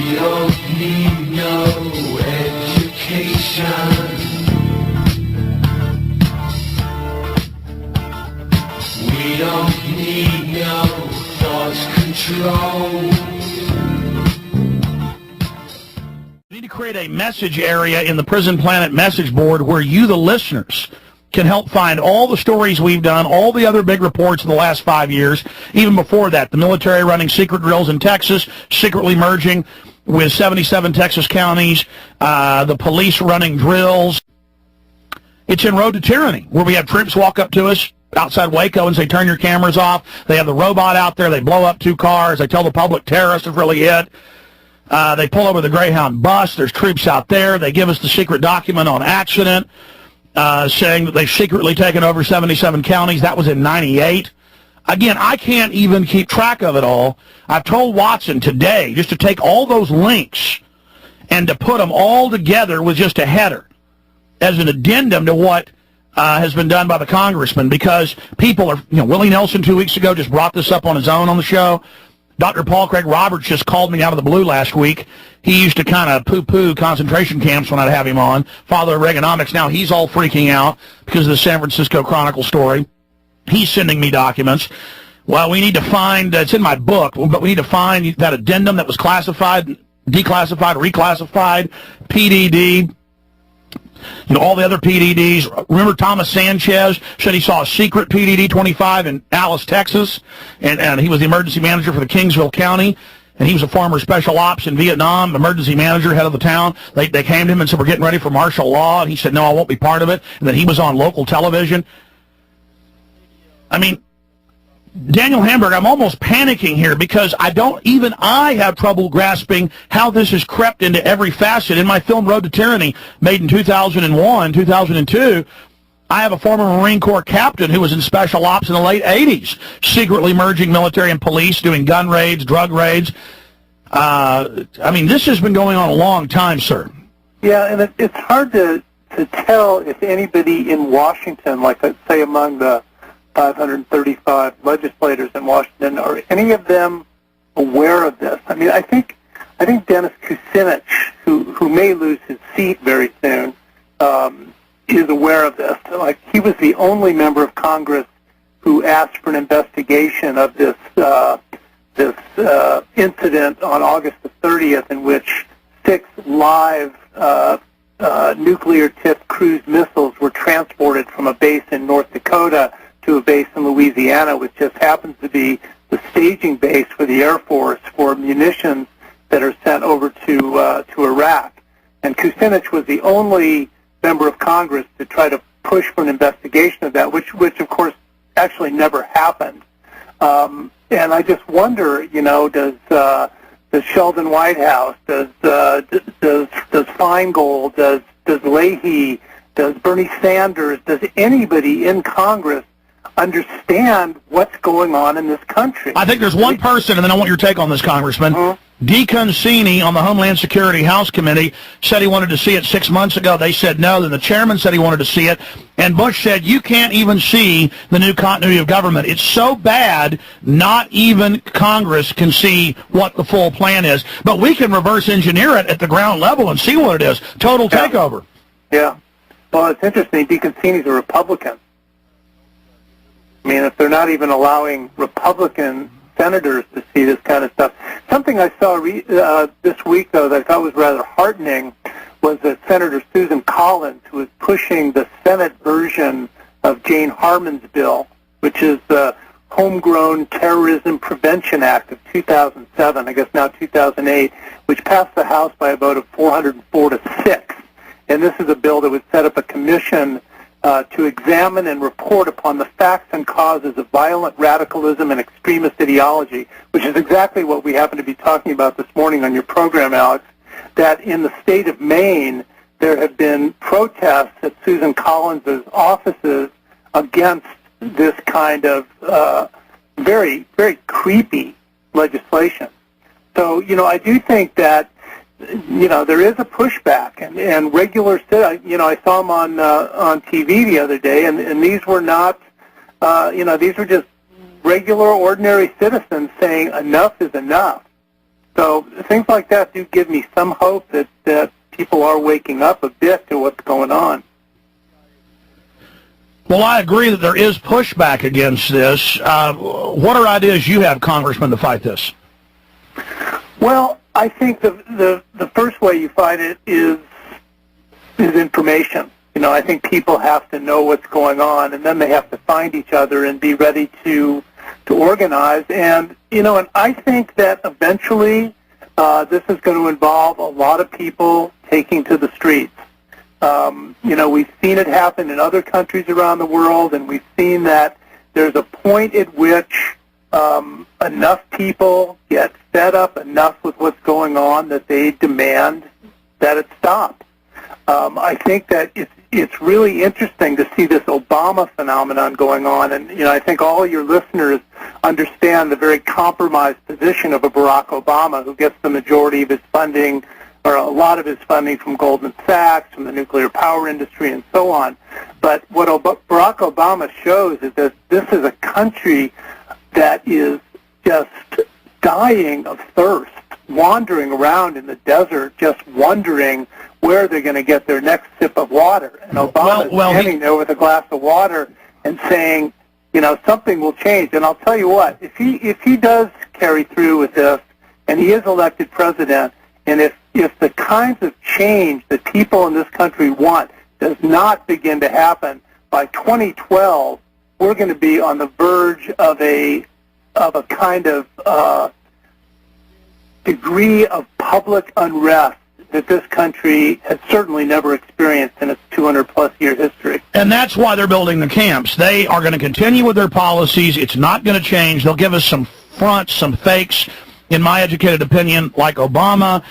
We don't need no education. We don't need no thought control. We need to create a message area in the Prison Planet message board where you, the listeners, can help find all the stories we've done, all the other big reports in the last 5 years, even before that. The military running secret drills in Texas, secretly merging with 77 Texas counties, the police running drills. It's in Road to Tyranny, where we have troops walk up to us outside Waco and say, turn your cameras off. They have the robot out there. They blow up 2 cars. They tell the public terrorists have really hit. They pull over the Greyhound bus. There's troops out there. They give us the secret document on accident, saying that they've secretly taken over 77 counties. That was in 98. Again, I can't even keep track of it all. I've told Watson today just to take all those links and to put them all together with just a header as an addendum to what has been done by the congressman, because people are, Willie Nelson 2 weeks ago just brought this up on his own on the show. Dr. Paul Craig Roberts just called me out of the blue last week. He used to kind of poo-poo concentration camps when I'd have him on. Father of Reaganomics. Now he's all freaking out because of the San Francisco Chronicle story. He's sending me documents. Well, we need to find, it's in my book, but we need to find that addendum that was classified, declassified, reclassified, PDD, all the other PDDs. Remember Thomas Sanchez said he saw a secret PDD 25 in Alice, Texas, and he was the emergency manager for the Kingsville County, and he was a former special ops in Vietnam, emergency manager, head of the town. They came to him and said, we're getting ready for martial law, and he said, no, I won't be part of it, and then he was on local television. I mean, Daniel Hamburg, I'm almost panicking here because I have trouble grasping how this has crept into every facet. In my film Road to Tyranny, made in 2001, 2002, I have a former Marine Corps captain who was in special ops in the late 80s, secretly merging military and police, doing gun raids, drug raids. This has been going on a long time, sir. Yeah, and it's hard to tell if anybody in Washington, like let's say among the 535 legislators in Washington, are any of them aware of this? I mean, I think Dennis Kucinich, who may lose his seat very soon, is aware of this. Like, he was the only member of Congress who asked for an investigation of this incident on August the 30th, in which 6 live nuclear-tipped cruise missiles were transported from a base in North Dakota to a base in Louisiana, which just happens to be the staging base for the Air Force for munitions that are sent over to Iraq. And Kucinich was the only member of Congress to try to push for an investigation of that, which of course actually never happened. And I just wonder, does Sheldon Whitehouse, does Feingold, does Leahy, does Bernie Sanders, does anybody in Congress understand what's going on in this country? I think there's one person, and then I want your take on this, Congressman. DeConcini on the Homeland Security House Committee said he wanted to see it 6 months ago. They said no. Then the chairman said he wanted to see it. And Bush said, you can't even see the new continuity of government. It's so bad, not even Congress can see what the full plan is. But we can reverse engineer it at the ground level and see what it is. Total takeover. Yeah. Well, it's interesting. DeConcini's a Republican. I mean, if they're not even allowing Republican senators to see this kind of stuff. Something I saw this week, though, that I thought was rather heartening was that Senator Susan Collins, who is pushing the Senate version of Jane Harman's bill, which is the Homegrown Terrorism Prevention Act of 2007, I guess now 2008, which passed the House by a vote of 404 to 6. And this is a bill that would set up a commission to examine and report upon the facts and causes of violent radicalism and extremist ideology, which is exactly what we happen to be talking about this morning on your program, Alex, that in the state of Maine, there have been protests at Susan Collins' offices against this kind of very, very creepy legislation. So, I do think that there is a pushback, and regular, I saw them on TV the other day, and these were not, these were just regular, ordinary citizens saying enough is enough. So things like that do give me some hope that people are waking up a bit to what's going on. Well, I agree that there is pushback against this. What are ideas you have, Congressman, to fight this? Well, I think the first way you fight it is information. I think people have to know what's going on, and then they have to find each other and be ready to organize. And and I think that eventually this is going to involve a lot of people taking to the streets. We've seen it happen in other countries around the world, and we've seen that there's a point at which enough people get fed up enough with what's going on that they demand that it stop. I think that it's really interesting to see this Obama phenomenon going on, and I think all your listeners understand the very compromised position of a Barack Obama, who gets the majority of his funding, or a lot of his funding, from Goldman Sachs, from the nuclear power industry, and so on. But what Barack Obama shows is that this is a country that is just dying of thirst, wandering around in the desert, just wondering where they're going to get their next sip of water. And Obama is standing there with a glass of water and saying, something will change. And I'll tell you what, if he does carry through with this, and he is elected president, and if the kinds of change that people in this country want does not begin to happen, by 2012, we're going to be on the verge of a kind of degree of public unrest that this country has certainly never experienced in its 200-plus year history. And that's why they're building the camps. They are going to continue with their policies. It's not going to change. They'll give us some fronts, some fakes, in my educated opinion, like Obama,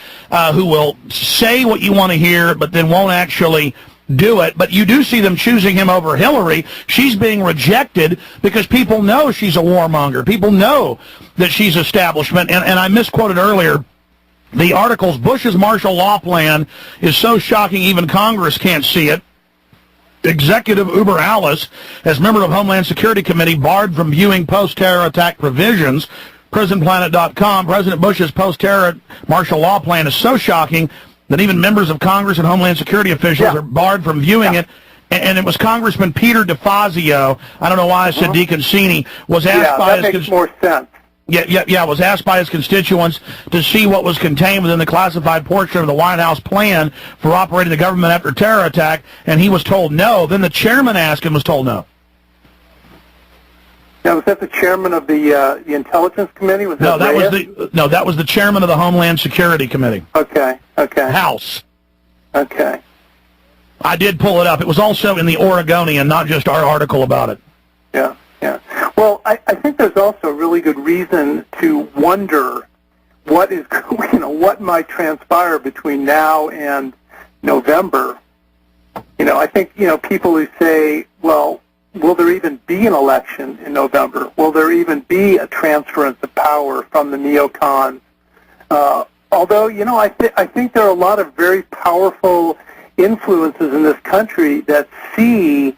who will say what you want to hear, but then won't actually do it. But you do see them choosing him over Hillary. She's being rejected because people know she's a warmonger. People know that she's establishment. And I misquoted earlier. The article's Bush's martial law plan is so shocking even Congress can't see it. Executive Uber Alice, as member of Homeland Security Committee, barred from viewing post-terror attack provisions. PrisonPlanet.com, President Bush's post-terror martial law plan is so shocking that even members of Congress and Homeland Security officials are barred from viewing it. And it was Congressman Peter DeFazio, I don't know why I said DeConcini, was asked by that makes more sense. Was asked by his constituents to see what was contained within the classified portion of the White House plan for operating the government after a terror attack, and he was told no. Then the chairman asked and was told no. Now, was that the chairman of the Intelligence Committee? That was the chairman of the Homeland Security Committee. Okay. House. Okay. I did pull it up. It was also in the Oregonian, not just our article about it. Yeah. Well, I think there's also a really good reason to wonder what might transpire between now and November. I think people who say, well, will there even be an election in November? Will there even be a transference of power from the neocons? Although, I think there are a lot of very powerful influences in this country that see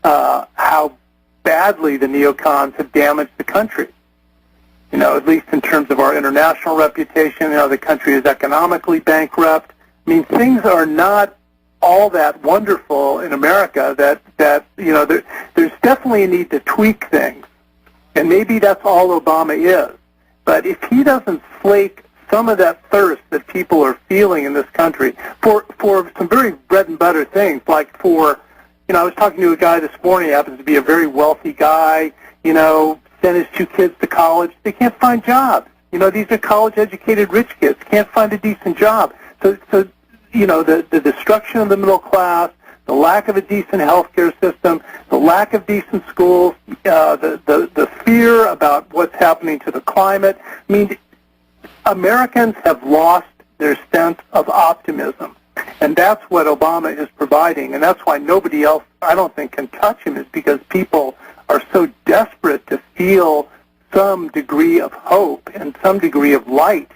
how badly the neocons have damaged the country. At least in terms of our international reputation, the country is economically bankrupt. I mean, things are not all that wonderful in America that there's definitely a need to tweak things. And maybe that's all Obama is. But if he doesn't slake some of that thirst that people are feeling in this country for some very bread and butter things, like I was talking to a guy this morning, he happens to be a very wealthy guy, sent his 2 kids to college. They can't find jobs. These are college-educated rich kids, can't find a decent job. So the destruction of the middle class, the lack of a decent healthcare system, the lack of decent schools, the fear about what's happening to the climate. I mean, Americans have lost their sense of optimism. And that's what Obama is providing, and that's why nobody else, I don't think, can touch him, is because people are so desperate to feel some degree of hope and some degree of light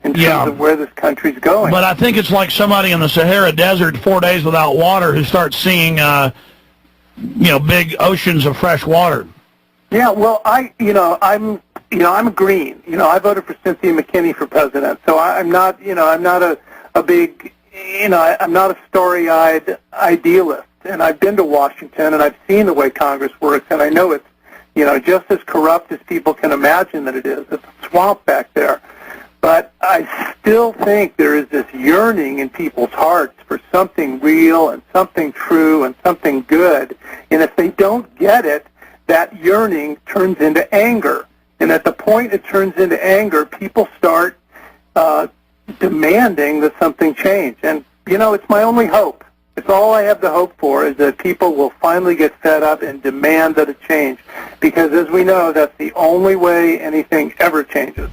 in terms of where this country's going. But I think it's like somebody in the Sahara Desert 4 days without water who starts seeing, big oceans of fresh water. Yeah, well, I'm I'm a green. I voted for Cynthia McKinney for president, so I'm not a big, I'm not a starry-eyed idealist. And I've been to Washington, and I've seen the way Congress works, and I know it's, just as corrupt as people can imagine that it is. It's a swamp back there. But I still think there is this yearning in people's hearts for something real and something true and something good. And if they don't get it, that yearning turns into anger. And at the point it turns into anger, people start demanding that something change. And, it's my only hope. It's all I have to hope for, is that people will finally get fed up and demand that it change. Because as we know, that's the only way anything ever changes.